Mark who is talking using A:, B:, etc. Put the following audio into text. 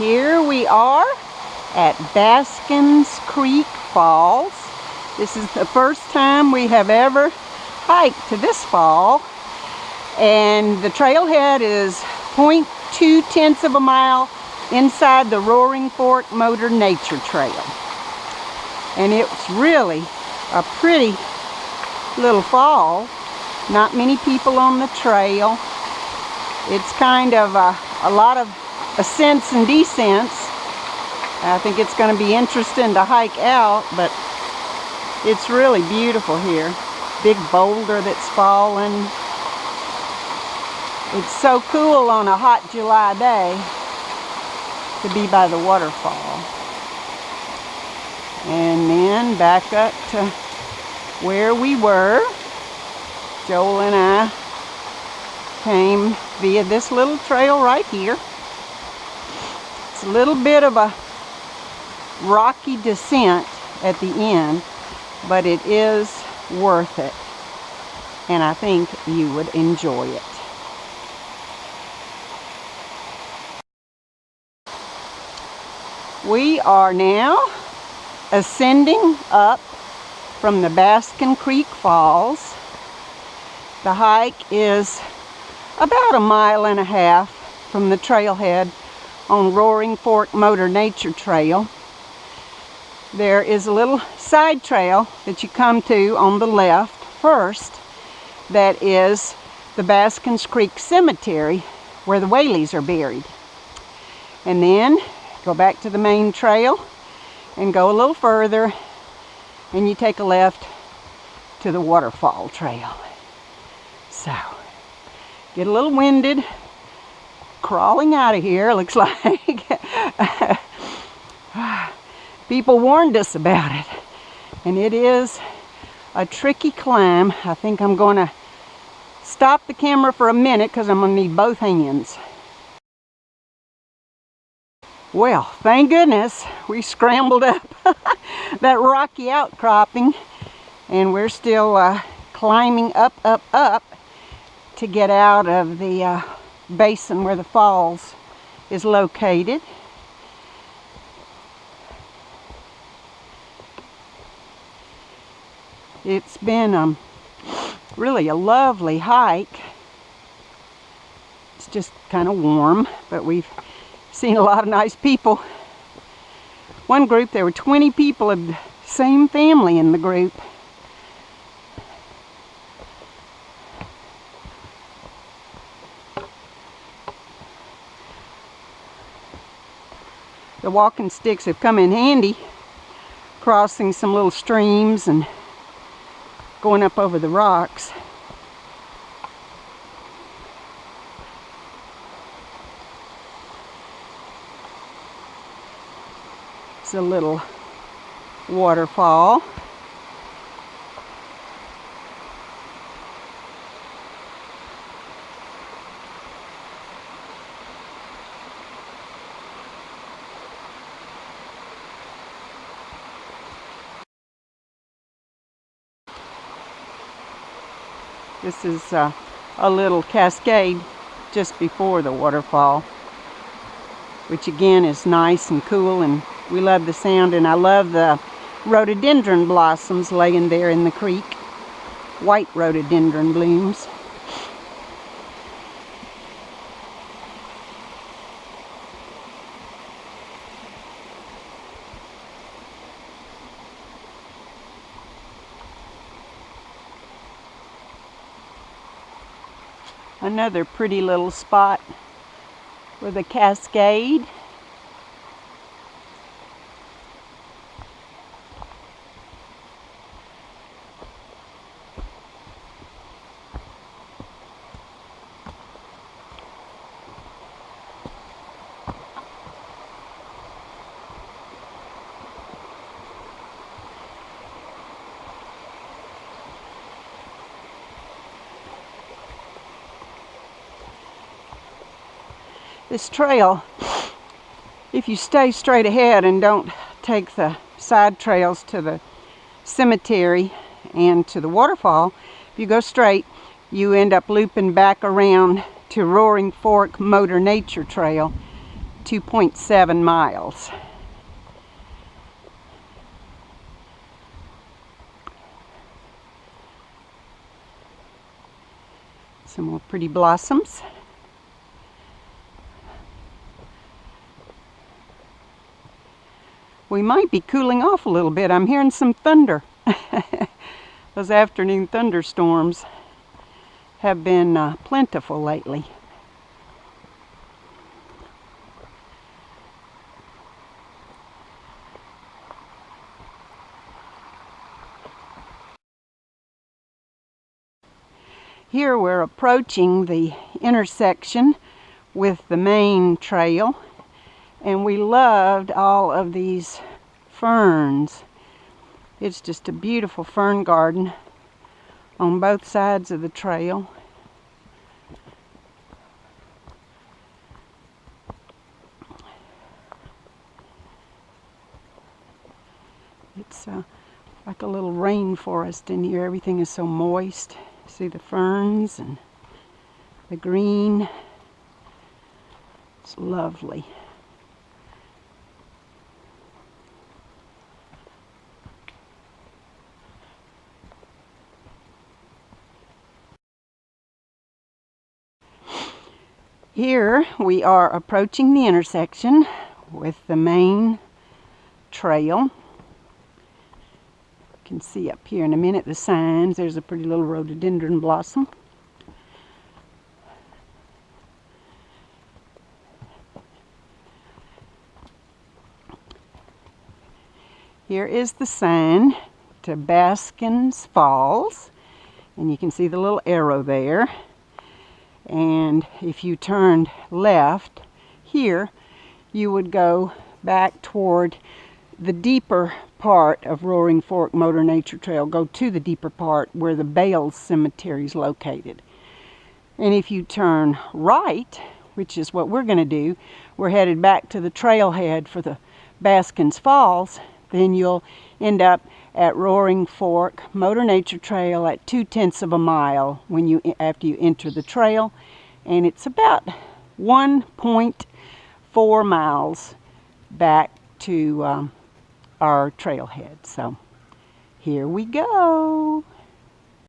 A: Here we are at Baskins Creek Falls. This is the first time we have ever hiked to this fall, and the trailhead is 0.2 of a mile inside the Roaring Fork Motor Nature Trail. And it's really a pretty little fall. Not many people on the trail. It's kind of a lot of ascents and descents. I think it's going to be interesting to hike out, but it's really beautiful here. Big boulder that's fallen. It's so cool on a hot July day to be by the waterfall. And then back up to where we were. Joel and I came via this little trail right here. It's a little bit of a rocky descent at the end, but it is worth it, and I think you would enjoy it. We are now ascending up from the Baskins Creek Falls. The hike is about 1.5 miles from the trailhead on Roaring Fork Motor Nature Trail. There is a little side trail that you come to on the left first that is the Baskins Creek Cemetery where the Whaleys are buried. And then go back to the main trail and go a little further and you take a left to the waterfall trail. So, get a little winded crawling out of here, looks like. People warned us about it, and it is a tricky climb. I think I'm going to stop the camera for a minute because I'm going to need both hands. Well, thank goodness we scrambled up that rocky outcropping, and we're still climbing up to get out of the basin where the falls is located. It's been really a lovely hike. It's just kind of warm, but we've seen a lot of nice people. One group, there were 20 people of the same family in the group. The walking sticks have come in handy, crossing some little streams and going up over the rocks. It's a little waterfall. This is a little cascade just before the waterfall, which again is nice and cool, and we love the sound, and I love the rhododendron blossoms laying there in the creek. White rhododendron blooms. Another pretty little spot with a cascade. This trail, if you stay straight ahead and don't take the side trails to the cemetery and to the waterfall, if you go straight, you end up looping back around to Roaring Fork Motor Nature Trail. 2.7 miles. Some more pretty blossoms. We might be cooling off a little bit. I'm hearing some thunder. Those afternoon thunderstorms have been plentiful lately. Here we're approaching the intersection with the main trail, and we loved all of these ferns. It's just a beautiful fern garden on both sides of the trail. It's like a little rainforest in here. Everything is so moist. See the ferns and the green. It's lovely. Here we are approaching the intersection with the main trail. You can see up here in a minute the signs. There's a pretty little rhododendron blossom. Here is the sign to Baskins Falls, and you can see the little arrow there. And if you turned left here, you would go back toward the deeper part of Roaring Fork Motor Nature Trail, go to the deeper part where the Bales Cemetery is located. And if you turn right, which is what we're going to do, we're headed back to the trailhead for the Baskins Falls, then you'll end up at Roaring Fork Motor Nature Trail at 2/10 of a mile after you enter the trail, and it's about 1.4 miles back to our trailhead. So here we go.